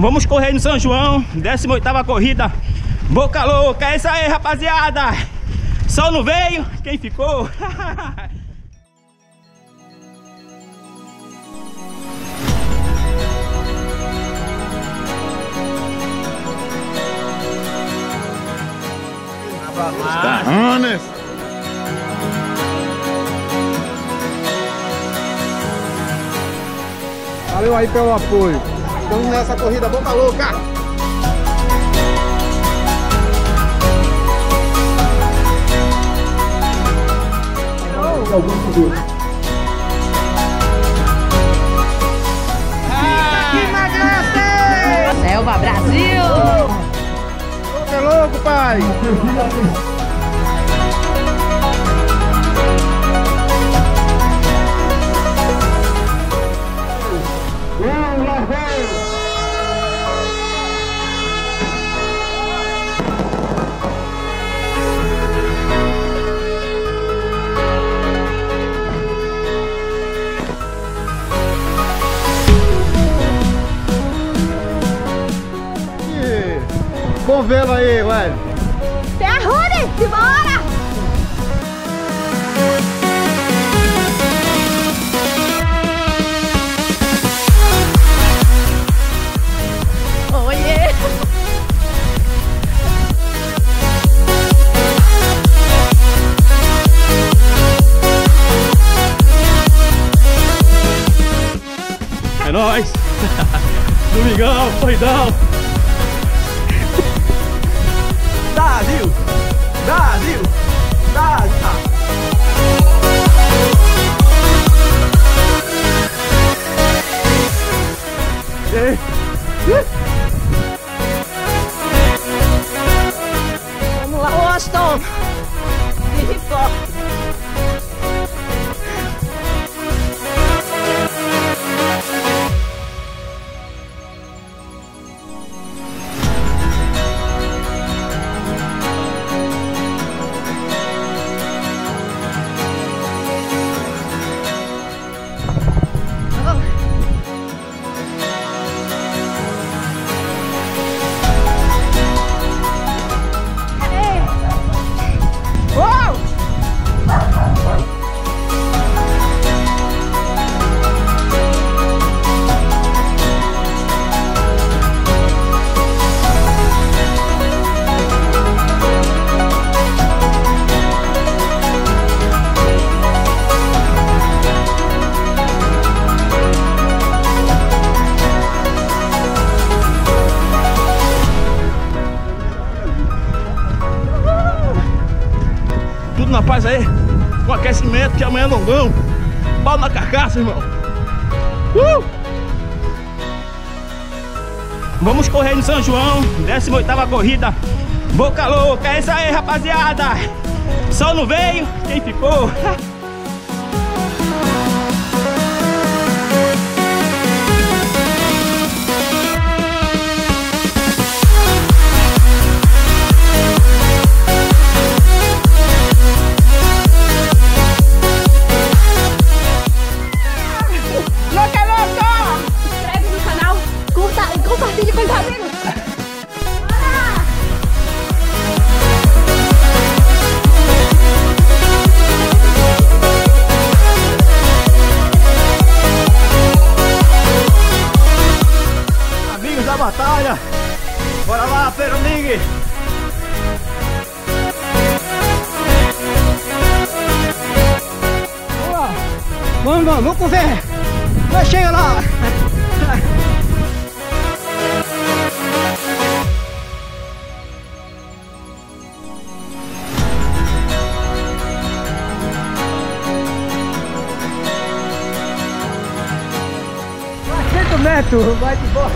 Vamos correr no São João, 18ª corrida Boca Louca. É isso aí, rapaziada. Só não veio quem ficou. Honest. Valeu aí pelo apoio. Estamos nessa corrida Boca Louca. Que emagrece! Selva Brasil! Louco é louco, pai! Bom vê-lo aí, velho. Te arrude, simbora! Oiê! É nóis. Domingão, corridão. Brasil! Brasil! Brasil! Vamos lá, Washington! Firme e forte! Tudo na paz aí, com aquecimento, que amanhã é longão. Pau na carcaça, irmão. Vamos correr no São João, 18ª corrida Boca Louca. É isso aí, rapaziada. Só não veio quem ficou. Compartilhe com os amigos! Bora! Amigos da batalha, bora lá, Peroningue! Vamos correr! Vai, chega lá! Metro, vai de boa.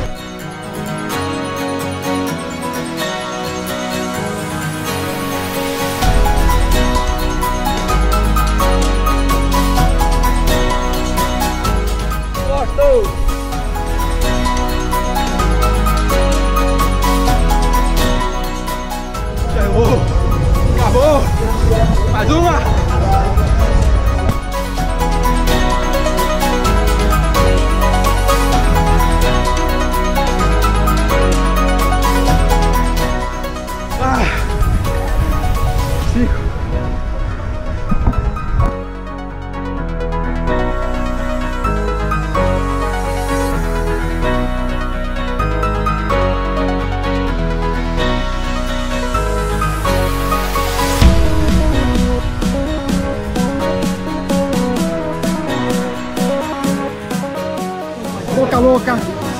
Gostou? Chegou! Acabou! Mais uma!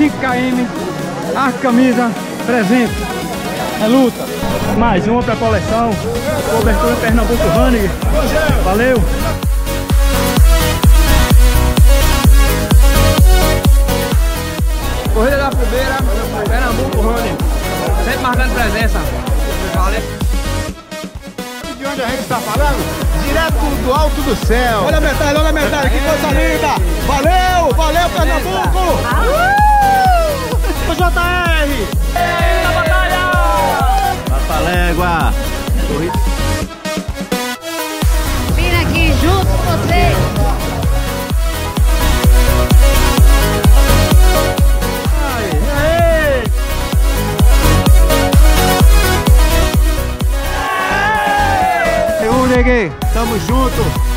5 km, a camisa presente. É luta. Mais uma pra coleção. Cobertura Pernambuco Running. Valeu! Corrida da primeira, Pernambuco Running. Sempre marcando presença. Valeu. De onde a gente está falando? Direto do alto do céu. Olha a metade, que coisa linda! Valeu, valeu Pernambuco! O JR! Na batalha! Papalégua. Vim aqui junto com vocês. Neguê, tamo junto.